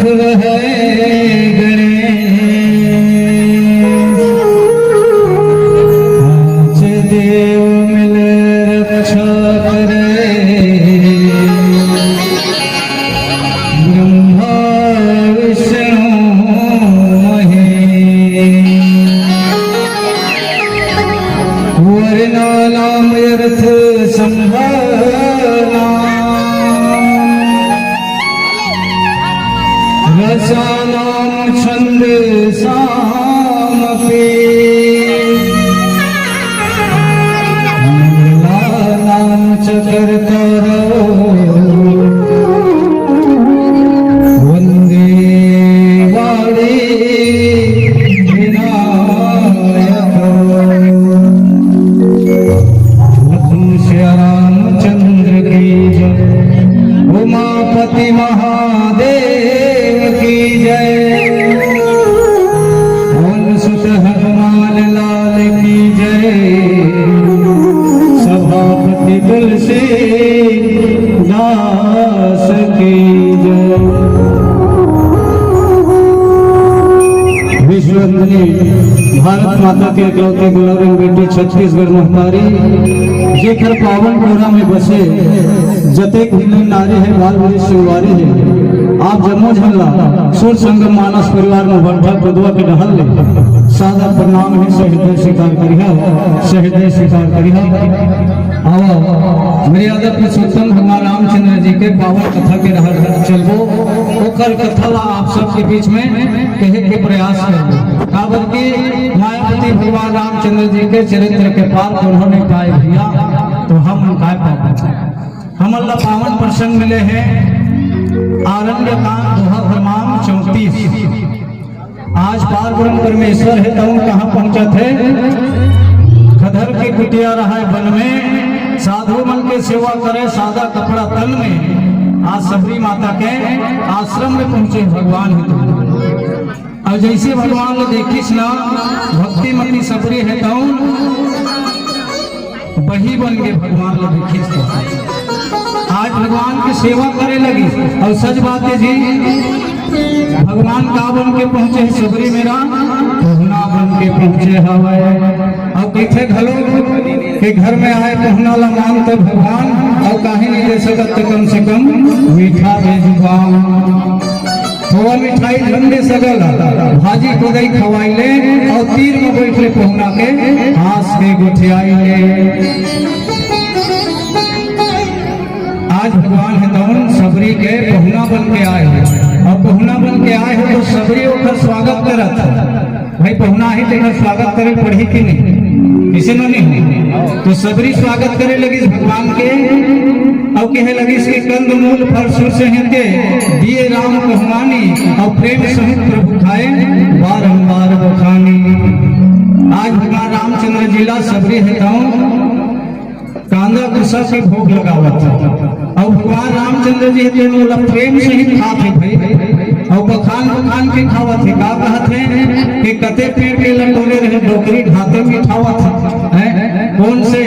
वह गणेश देव मिल रक्षा करे ब्रह्मा विष्णु महेश वरना नाम अर्थ संभाला रसानाम छंद सामपे नाम चकर्तारो वंदे वाणी विनायक लक्ष्मण श्री रामचंद्र की जय उमापति महादेव की जय सुत हनुमान लाल की जय सभापति तुलसी दास की जय। विश्ववंदनी भारत माता के इकलौते गुलाबरंग बेटी छत्तीसगढ़ महतारी जेकर पावन कोरा में बसे जतेक हिंदू नारी है बाल बड़ी शिववारी है आप जम्मू झल्ला सुर संगम मानस परिवार में बंठा पदुआ के ढहल ले सादा प्रणाम है सहृदय स्वीकार करिहा सहृदय स्वीकार करिहा। आओ मर्यादा पुरुषोत्तम भगवान रामचंद्र जी के पावन कथा के रहर चलबो ओकर कथा ला आप सबके बीच में कहे के प्रयास करबो काबर के मायावती भगवान रामचंद्र जी के चरित्र के पार उन्होंने पाए भैया तो हम उनका पाए हमल पावन प्रसंग मिले हैं आरण्य कांड दोहा फरमान 34। आज पार ब्रह्म परमेश्वर है तो कहाँ पहुंचा थे खदर की कुटिया रहा है वन में साधु मन के सेवा करे सादा कपड़ा तन में आज सबरी माता के आश्रम में पहुंचे भगवान है और जैसे भगवान ने देखिस ना भक्ति मती सबरी है तो वही बन के भगवान ने देखिस आज भगवान की सेवा करे लगी और सच बात है जी भगवान का बन के पहुंचे सबरी मेरा पहुना बन के पहुंचे हवाए और किथे घलो के घर में आए पहुना ला मांगते भगवान और काहे नहीं दे सकत कम से कम मीठा भेजुबान थोड़ा मिठाई झंडे सगल भाजी को दई खवाई ले और तीर में बैठले पहुना के हाथ के गुठियाई ले। आज भगवान है तो सबरी के पहुना बन के आए हैं और पहुना बन के आए हो तो सबरी ओकर स्वागत करत भाई पहुना ही तेरा स्वागत करे पढ़ी कि नहीं इसे नहीं तो सबरी स्वागत करे लगी भगवान के और कहे लगी इसके कंद मूल फल सुर से हिंदे दिए राम कहमानी और प्रेम सहित प्रभु खाए बारंबार बखानी। आज भगवान रामचंद्र जिला सबरी है कांदा कुसा से भोग लगावत और भगवान रामचंद्र जी तेनो प्रेम से ही खाते भाई और बखान बखान के खावत है का कहत है कि कते पेड़ के लटोरे रहे डोकरी घाते में खावत है कौन से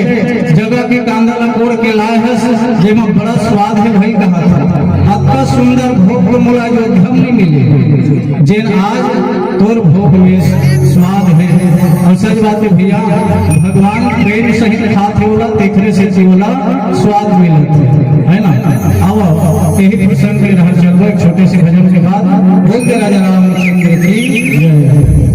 जगह के कांदा लकोड़ के लाए है जेमा बड़ा स्वाद है भाई कहत है अत्ता सुंदर भोग को मुला जो धम नहीं मिले जेन आज तोर भोग में स्वाद है और सच बात है भैया भगवान प्रेम सहित खाते वाला तीखरे से वाला स्वाद मिलत है ना। आओ यही प्रसंग में रह चलो एक छोटे से भजन के बाद बोलते राजा रामचंद्र की जय।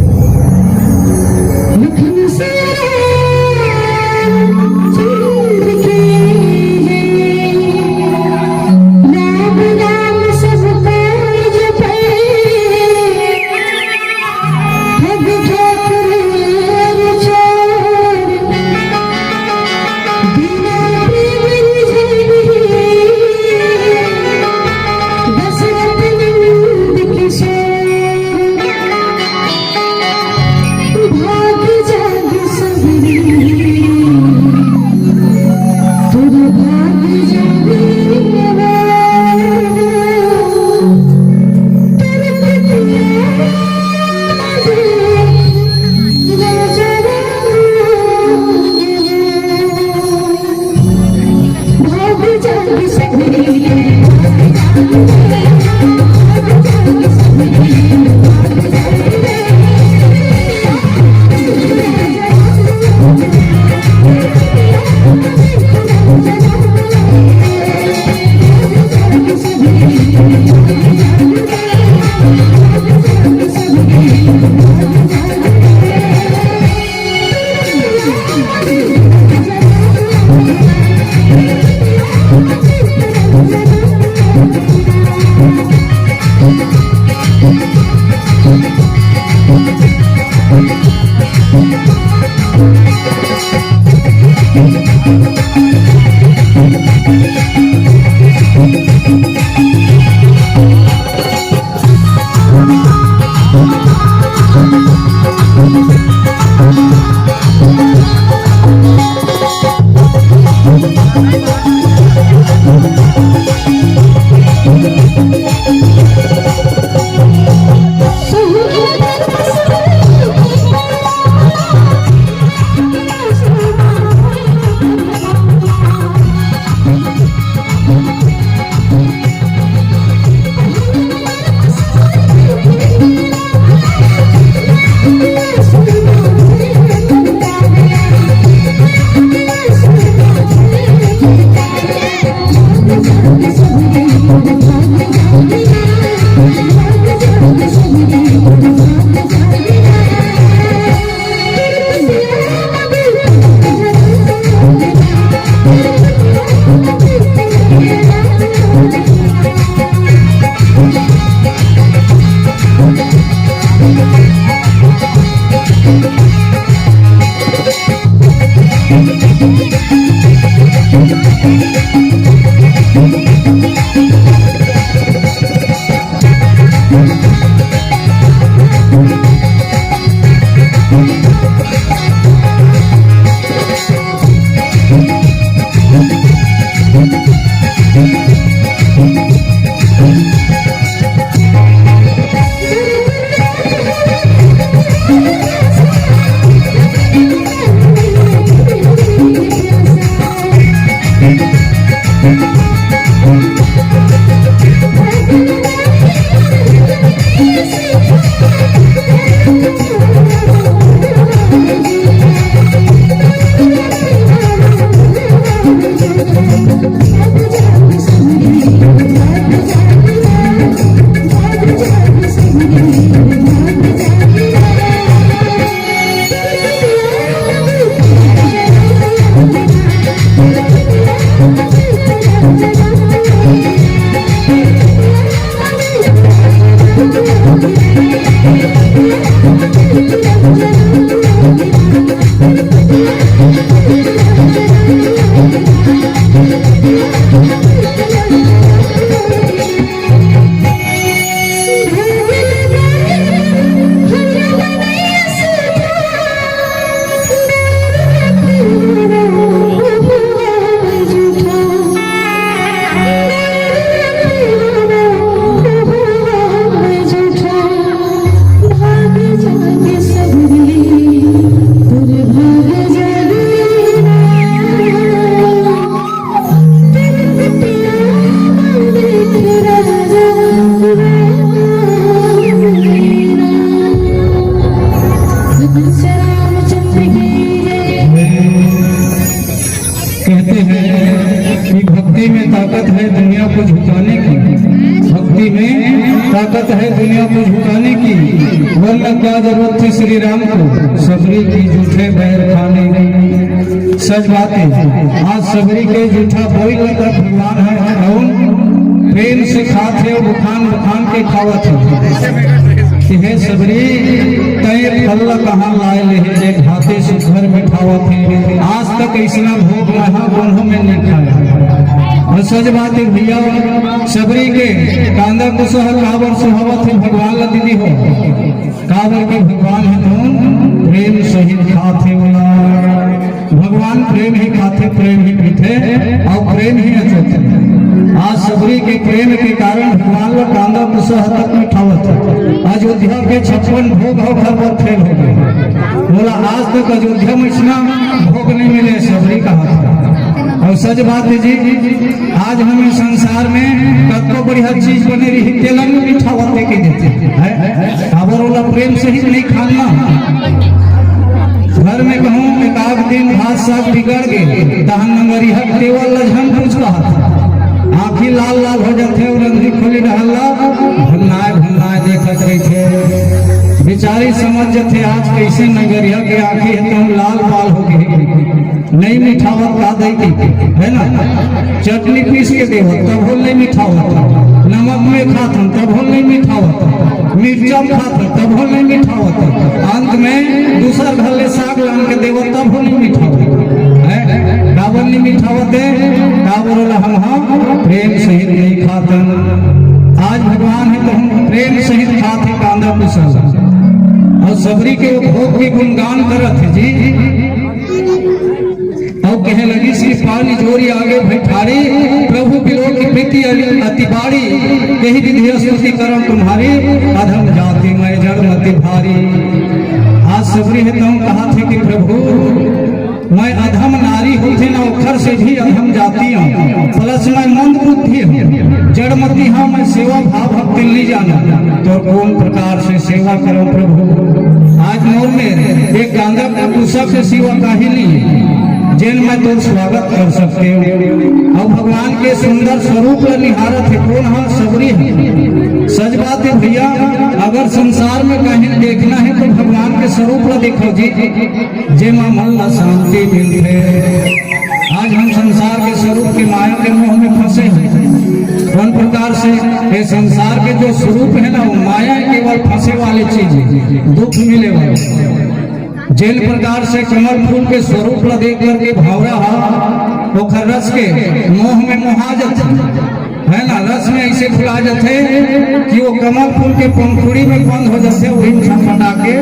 Thank you. ताकत है दुनिया को झुकाने की, वरना क्या जरूरत थी श्री राम को सबरी की जूठे बैर खाने की। सच बात है, आज सबरी के जूठा बोई लगा भगवान है कौन, प्रेम से खाते और बुखान बुखान के खावत है सबरी तय फल कहाँ लाए ले घाते से घर बैठावत है। आज तक ऐसा भोग रहा गुणों में नहीं खाया। और सच बात है भैया, सबरी के कांदा कुशह काबर सुहावत है भगवान ला दीदी हो, काबर के भगवान है तुम प्रेम सहित खाते वाला। भगवान प्रेम ही खाते, प्रेम ही पीते और प्रेम ही अचोते। आज सबरी के प्रेम के कारण भगवान ला कांदा कुशह तक मिठावत है। अयोध्या के 56 भोग हो घर पर फेल हो गए। बोला आज तक अयोध्या में इतना भोग नहीं मिले, सबरी का हाथ। और सच बात है जी, आज हमें संसार में कतो बढ़िया चीज बने रही तेलन में मिठावत के देते हैं, खबर वाला प्रेम सहित नहीं खाना। घर में कहूँ एक आध दिन भात साग बिगड़ गए, तहन नंगरिया केवल लजहन पूछ रहा था, आँखी लाल लाल हो जाते और रंधी खोली रहला भन्नाए भन्नाए देखत रही थे। बेचारी समझ जाते आज कैसे नगरिया के आँखी है तो लाल बाल हो गए। नहीं मिठावत का दई है ना, चटनी पीस के देवत तब हो नहीं मिठावत, नमक में खातन तब हो नहीं मिठावत, मिर्चा खातन तब हो नहीं मिठावत, अंत में दूसर घर ले साग लान के देवत तब हो नहीं मिठावत है। काबर नहीं मिठावत है, काबर हम प्रेम सहित नहीं खातन। आज भगवान है तो हम प्रेम सहित खाते कांदा कुशल। और सबरी के भोग के गुणगान करत है जी, और कहे लगी श्री पानी जोरी आगे बैठारी, प्रभु बिलो की प्रीति अति बाड़ी, यही विधि स्तुति करम तुम्हारी, अधम जाति मैं जड़ मति भारी। आज सबरी है तो कहा थे कि प्रभु मैं अधम नारी होते ना उखर से भी अधम जाती हूँ, प्लस मैं मंद बुद्धि हूँ, जड़मती हाँ मैं सेवा भाव भक्ति ली जाना, तो कौन प्रकार से सेवा करो प्रभु। आज मोर में एक गांधा का गुस्सा से सेवा का ही नहीं जिन मैं तो स्वागत कर सकते हो। और भगवान के सुंदर स्वरूप ला निहारत है कौन, हाँ सबरी है। सच बात है भैया, अगर संसार में कहीं देखना है तो भगवान के स्वरूप ला देखो जी, जे मन ला शांति मिलते। आज हम संसार के स्वरूप के माया के मोह में फंसे हैं। कौन प्रकार से ये संसार के जो स्वरूप है ना वो माया केवल फंसे वाली चीज है, दुख मिले वाले। जिन प्रकार से कमल फूल के स्वरूप ला देख करके भावरा वो रस के मोह में मोहा जाते है ना, रस में ऐसे फुला जाते कि वो कमल फूल के पंखुड़ी में बंद हो जाते, वही फटा के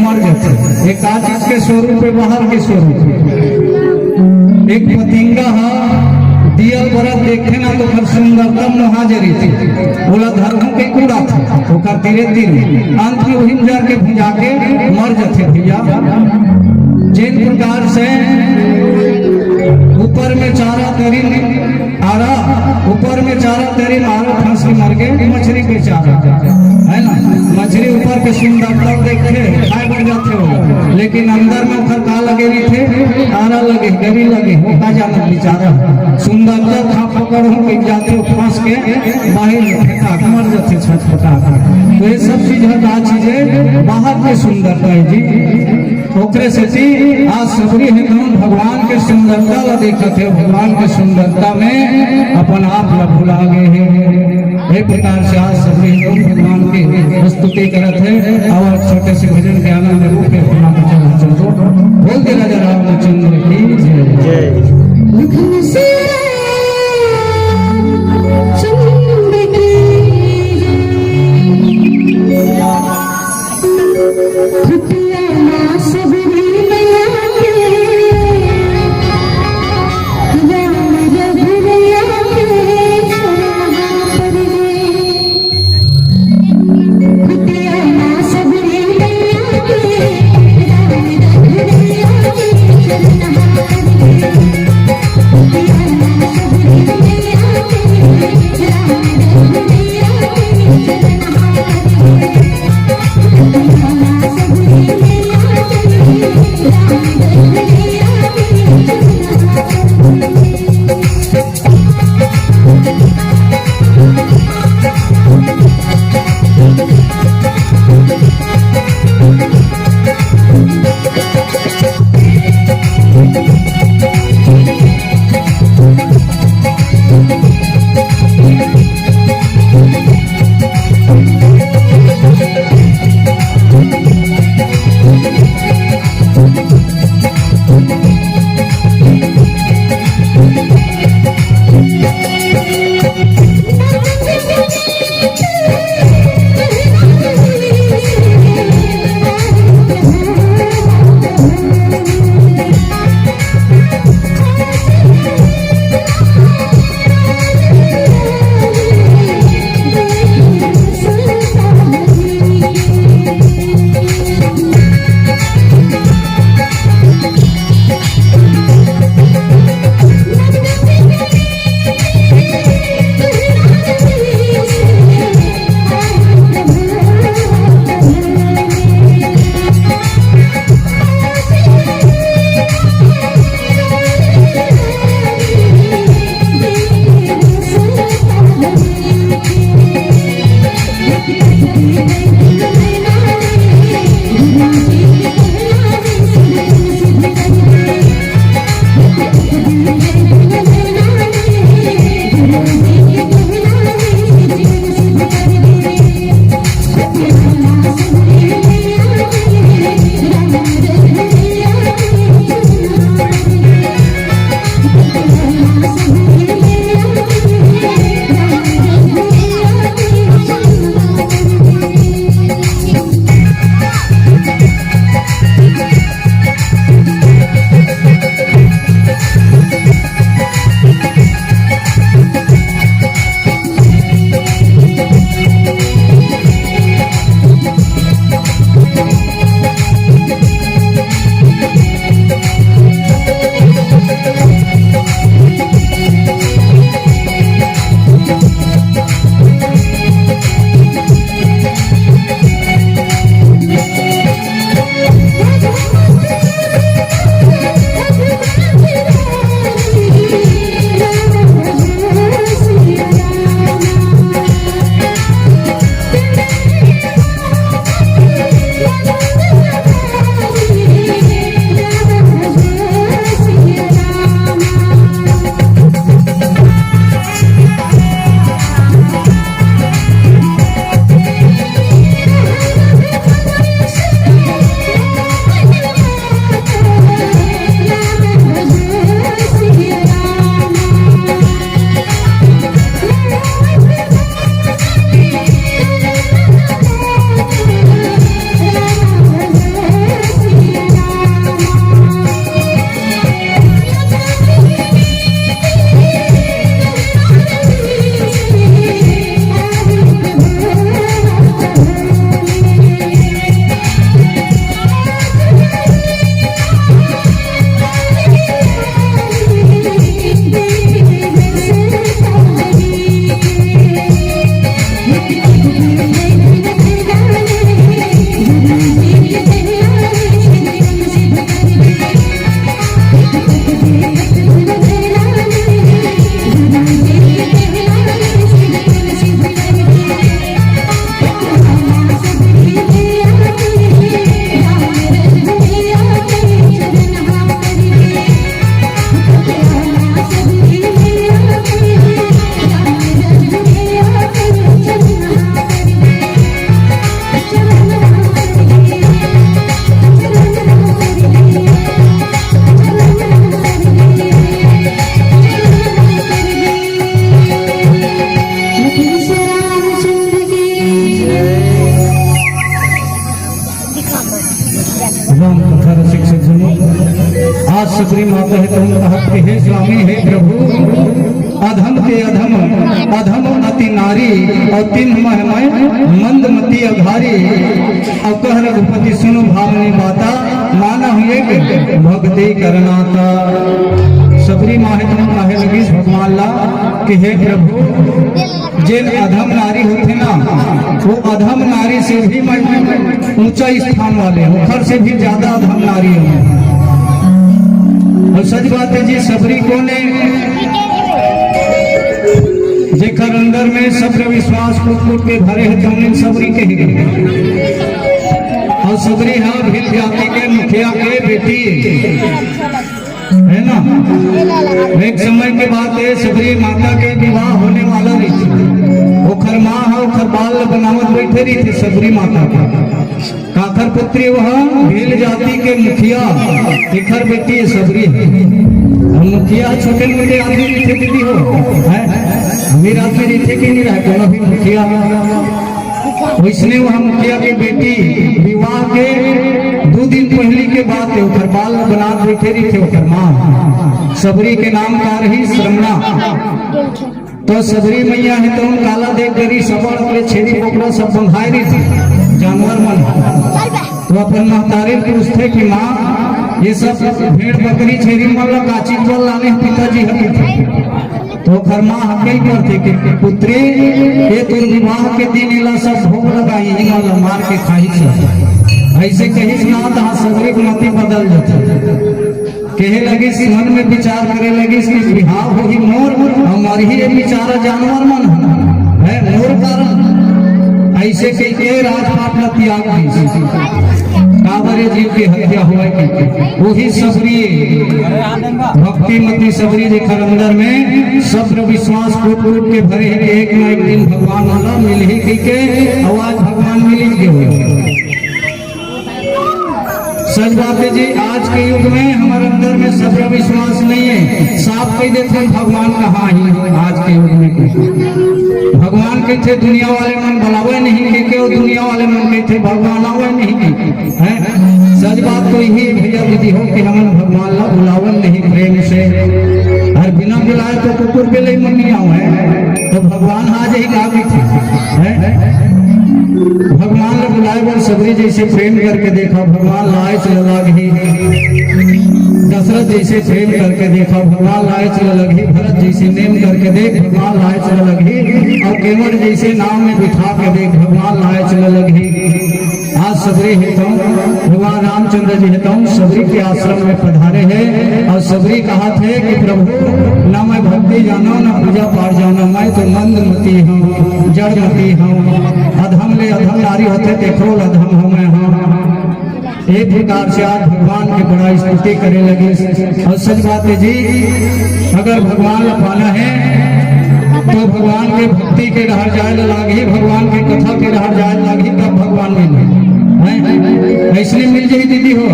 मर जाते। एक चीज के स्वरूप है, बाहर के स्वरूप। एक पतिंगा दिया बरत देखे ना तो फिर सुंदरतम मुहाजरी थी, बोला धर्म के कूड़ा था तो कर धीरे धीरे अंत में वही जाके भुजा के मर जाते भैया। जिन प्रकार से ऊपर में चारा तरी आरा, ऊपर में चारा तरी मारो फांसी मर गए, मछली के चारा है ना, मछली ऊपर के सुंदरता देखे खाए बढ़ जाते हो, लेकिन अंदर में उखर का लगे नहीं थे, आरा लगे गरी लगे हो का जाना बेचारा सुंदरता खा पकड़ हो के जाते हो फांस के बाहर फेंका मर जाते छटपटा। तो ये सब चीज है चीजें बाहर के सुंदरता है जी। ओकरे से आज सबरी है हम भगवान के सुंदरता ला देखते हैं, भगवान के सुंदरता में अपन आप ला भुला गए हैं। एक प्रकार से आज सबरी हम भगवान की स्तुति करते हैं और छोटे से भजन के आनंद रूप में बोल दे राजा रामचंद्र की जय। Yeah. सबरी माता है तुम कहत के हे स्वामी हे प्रभु अधम के अधम अधम अति नारी और तीन महमय मंदमती अघारी और कह रघुपति सुनो भावने बाता माना हुए के भक्ति करनाता सबरी माहे तुम कहे लगी भगवान ला कि हे प्रभु जिन अधम नारी होते ना वो अधम नारी से भी ऊंचा स्थान वाले हो हर से भी ज्यादा अधम नारी है। और सच बात है जी सबरी को ने जेकर अंदर में सब्र विश्वास कूट के भरे है तौने सबरी के और सबरी है भील जाति के मुखिया के बेटी है ना। एक समय के बाद सबरी माता के विवाह होने वाला रही थी। ओखर माँ है ओखर बाल बनावत बैठे रही थी सबरी माता का काखर पुत्री वह भील जाति के मुखिया तिखर बेटी सबरी है। मुखिया छोटे मोटे आदमी थे दीदी हो अमीर आदमी नहीं थे कि नहीं रहे दोनों भी मुखिया। वैसने वह मुखिया की बेटी विवाह के 2 दिन पहले के बाद उधर बाल बना बैठे रही थे उधर माँ सबरी के नाम का रही श्रमणा। तो सबरी मैया है तो काला देख करी सबड़ अपने छेड़ी पकड़ा सब बंधाई रही थी जानवर मन। तो अपन महतारी पूछते कि माँ ये सब भेड़ बकरी छेड़ी मन काची बोल लाने पिताजी हकी थे। तो घर माँ हकई करते कि पुत्री ये तुम विवाह के दिन इला सब भोग लगाई इला मार के खाई से ऐसे कहीं ना तो सबरी मती बदल जाती कहे लगी मन में विचार करे लगी कि बिहार हो ही मोर हमारी ही बेचारा जानवर मन है मोर कारण ऐसे कह के राजपाट न त्याग काबरे जीव की हत्या हुआ वही सबरी भक्तिमती सबरी जेखर अंदर में सब्र विश्वास कूट के भरे है एक न एक दिन भगवान वाला मिल ही के आवाज भगवान मिल के सच बात है जी। आज के युग में हमारे अंदर में सब्र विश्वास नहीं है साफ कह देते भगवान कहाँ ही आज के युग में भगवान कहते दुनिया वाले मन बुलावे नहीं के दुनिया वाले मन कहते भगवान आवे नहीं है। सच बात तो यही भैया दीदी हो कि हम भगवान ला बुलावन नहीं प्रेम से और बिना बुलाए तो कुकुर के लिए मन नहीं आवे तो भगवान आज ही का भगवान ने बुलाए पर सबरी जैसे प्रेम करके देखा भगवान लाए चल लगी दशरथ जैसे प्रेम करके देखा भगवान लाए चल लगी भरत जैसे नेम करके देख भगवान लाए चल लगी और केवट जैसे नाव में बिठा के देख भगवान लाए चल लगी। आज सबरी हेतु भगवान रामचंद्र जी हेतु सबरी के आश्रम में पधारे हैं और सबरी कहा थे कि प्रभु न मैं भक्ति जाना न पूजा पाठ जाना मैं तो मंदमती हूँ जड़मती हूँ अधम ले अधम नारी होते देखो अधम हूँ मैं हूँ। एक प्रकार से आज भगवान की बड़ा स्तुति करे लगे और सच बात है जी अगर भगवान पाना है तो भगवान के भक्ति के रह जाए लागी भगवान के कथा के रह जाए लागी तब भगवान मिले इसलिए मिल जाए दीदी हो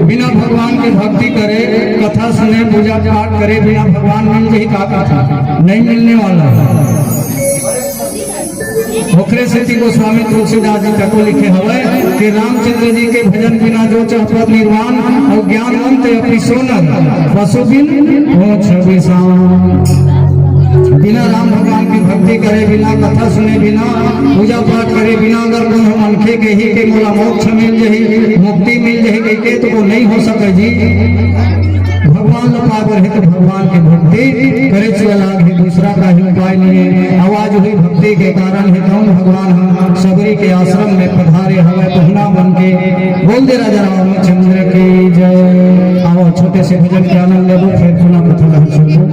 बिना भगवान के भक्ति करे कथा सुने पूजा पाठ करे बिना भगवान मिल जाए का कथा नहीं मिलने वाला। ओखरे से गोस्वामी तुलसीदास जी तक लिखे हुए कि रामचंद्र जी के भजन बिना जो चाहत निर्वाण और ज्ञानवंत अपनी सोनर पशु बिन बिना राम भगवान की भक्ति करे बिना कथा सुने बिना पूजा पाठ करे बिना अगर कोनो मनखे के ही के मोला मोक्ष मिल जाही मुक्ति मिल जाही के तो वो नहीं हो सके जी। भगवान पावर है तो भगवान की भक्ति करे चला दूसरा का ही उपाय नहीं है। आवाज हुई भक्ति के कारण है कौन भगवान हम सबरी के आश्रम में पधारे हमें पहुना बन के बोल दे राजा रामचंद्र की जय। आओ छोटे से भजन के आनंद ले फिर पुनः कथा सुनो।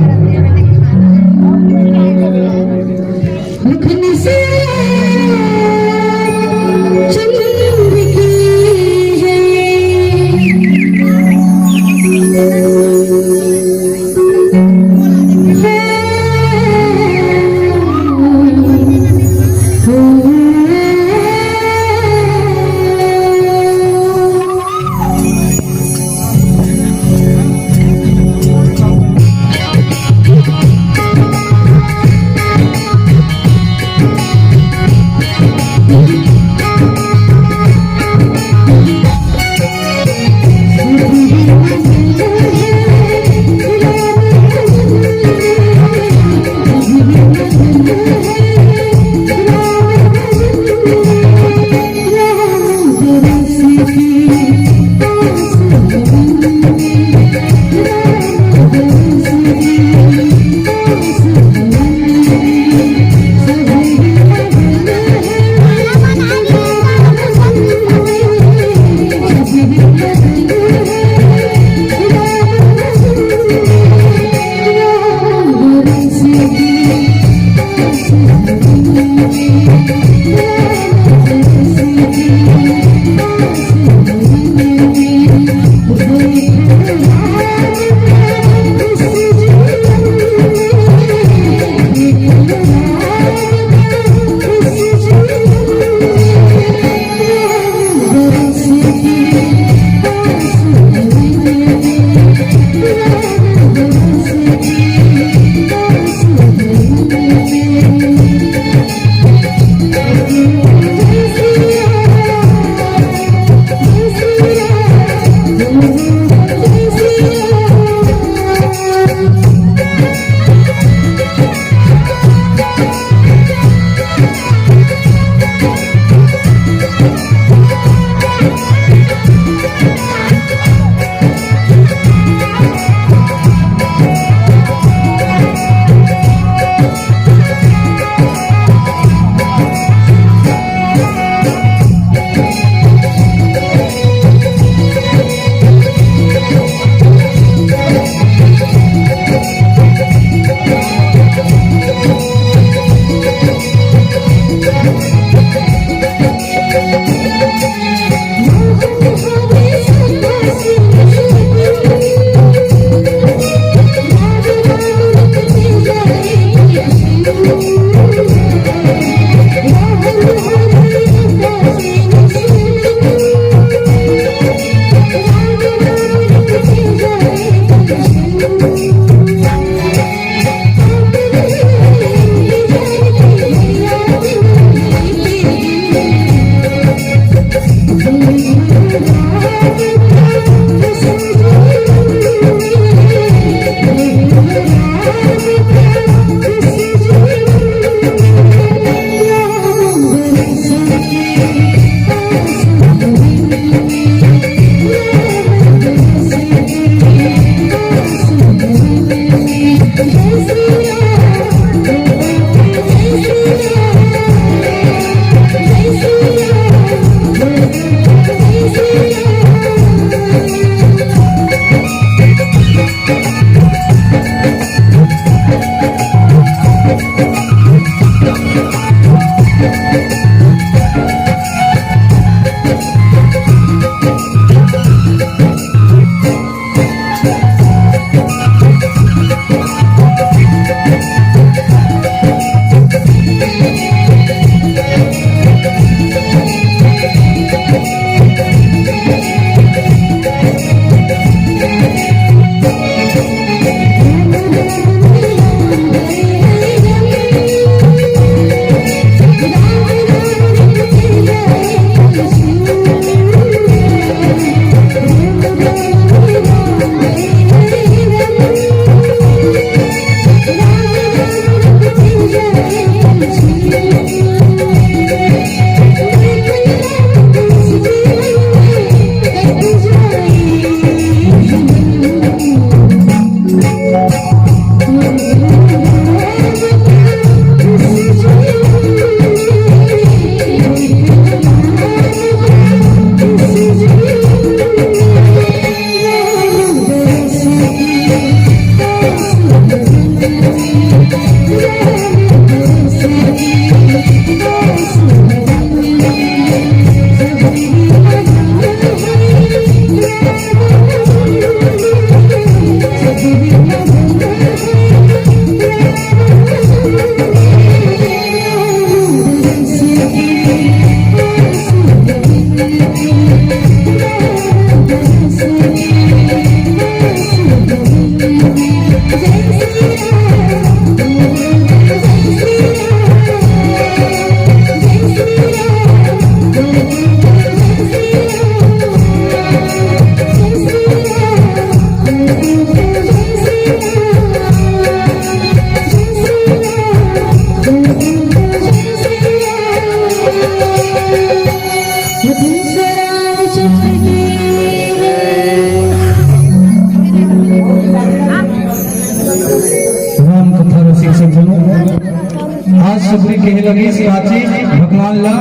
सबरी कहे लगी साची भगवान ला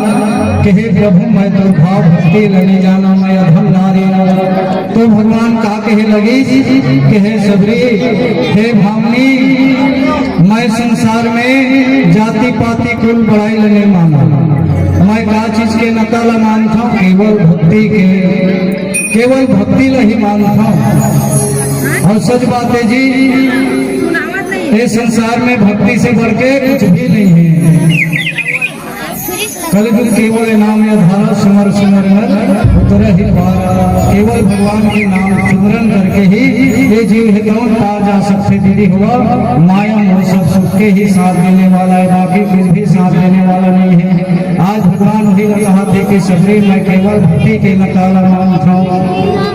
कहे प्रभु मैं दुर्भाव भक्ति लगी जाना मैं अधम नारी तो भगवान का कहे लगी कहे सबरी हे भावनी मैं संसार में जाति पाति कुल बड़ाई नहीं माना मैं का चीज के नकाला मानता हूँ केवल भक्ति ला ही मानता हूँ। और सच बात है जी ये संसार में भक्ति से बढ़ के कुछ भी नहीं है। कलयुग केवल नाम या धारा सिमर सिमर उतर ही केवल भगवान के नाम सिमरन करके ही ये जीव है कौन पार जा सकते दीदी हुआ माया मोह सब सुख के ही साथ देने वाला है बाकी कुछ भी साथ देने वाला नहीं है। आज भगवान वही कहा थे कि सबरी मैं केवल भक्ति के नकाला मानता हूँ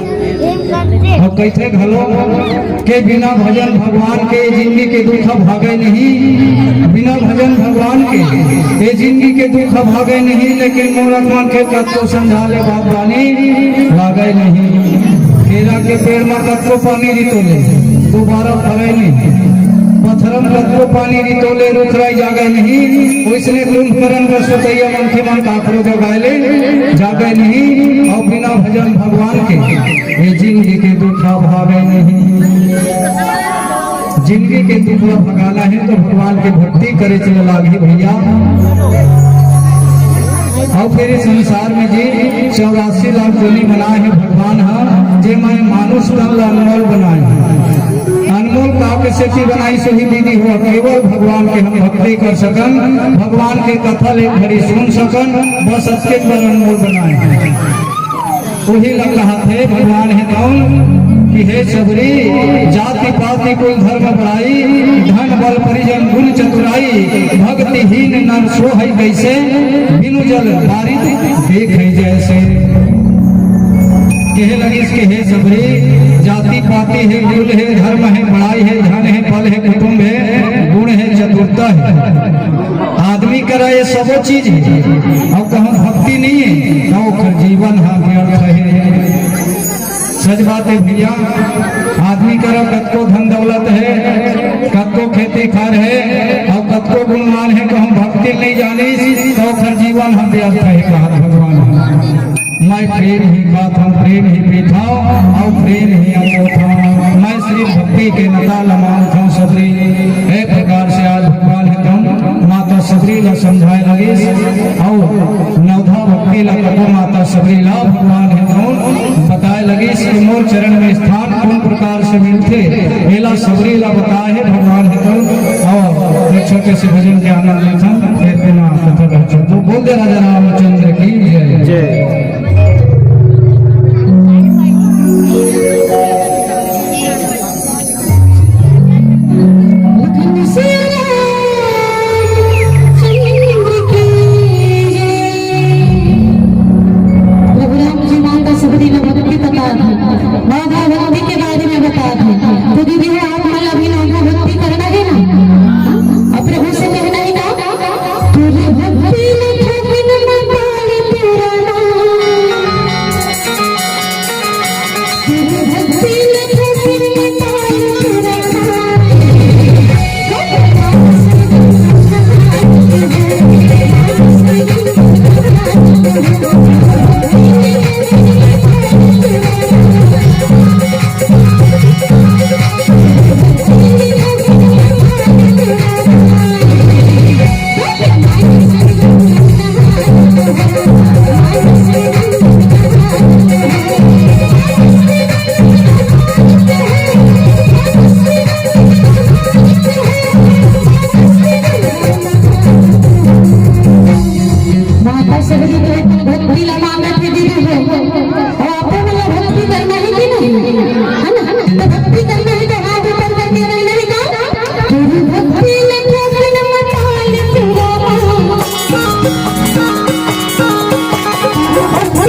और कैसे घलो के बिना भजन भगवान के जिंदगी के दुख भागे नहीं बिना भजन भगवान के ये जिंदगी के दुख भागे नहीं लेकिन मोरखमान के कत्तो समझाले बात बानी लागे नहीं केरा के पेड़ में कत्तो पानी रितोले दोबारा फरे नहीं पत्थरम कत्तो पानी रितोले रुखराई जागे नहीं वैसने कुंभकरण का सोचैया मन के मन काकरो जगाए जागे नहीं और बिना भजन भगवान के ये जिंदगी के दुख भागे नहीं। जिंदगी के दुख भगाना है तो भगवान की भक्ति करे चले लागी भैया। और फिर इस संसार में जी 84 लाख जोली बनाए है भगवान हाँ जे मैं मानुष तन अनमोल बनाए अनमोल काव्य से की बनाई सही विधि हो केवल भगवान के हम भक्ति कर सकन भगवान के कथा ले घड़ी सुन सकन बस उसके पर अनमोल बनाए वही लग रहा थे भगवान है कौन कि हे सबरी जाति पाति कुल धर्म बढ़ाई धन बल परिजन गुण चतुराई भक्तिहीन नर सो है कैसे बिनु जल बारित देख है जैसे कहे लगी के हे सबरी जाति पाति है कुल है धर्म है बड़ाई है धन है बल है कुटुंब है गुण है चतुरता है आदमी करा ये सब चीज है और कहूँ भक्ति नहीं है तो जीवन हाँ व्यर्थ है सच बात है भैया आदमी करो कतको धन दौलत है कतको खेती खार है और कतको गुणवान है कहूँ भक्ति नहीं जानी तो फिर जीवन हम व्यर्थ है कहा भगवान मैं प्रेम ही खात हम प्रेम ही पीता और प्रेम ही अमोथा मैं श्री भक्ति के नता लमान था सबरी एक प्रकार से आज भगवान है तुम माता सबरी ला समझाए लगे और नवधा भक्ति ला कबो माता सबरी ला भगवान है तुम बताए लगे मोर चरण में स्थान कौन प्रकार से मिलते मेला सबरी ला बताए है भगवान है तुम और एक छोटे से भजन के आनंद लेता फिर बिना कथा तो बोल दे राजा रामचंद्र की जय जय Oh,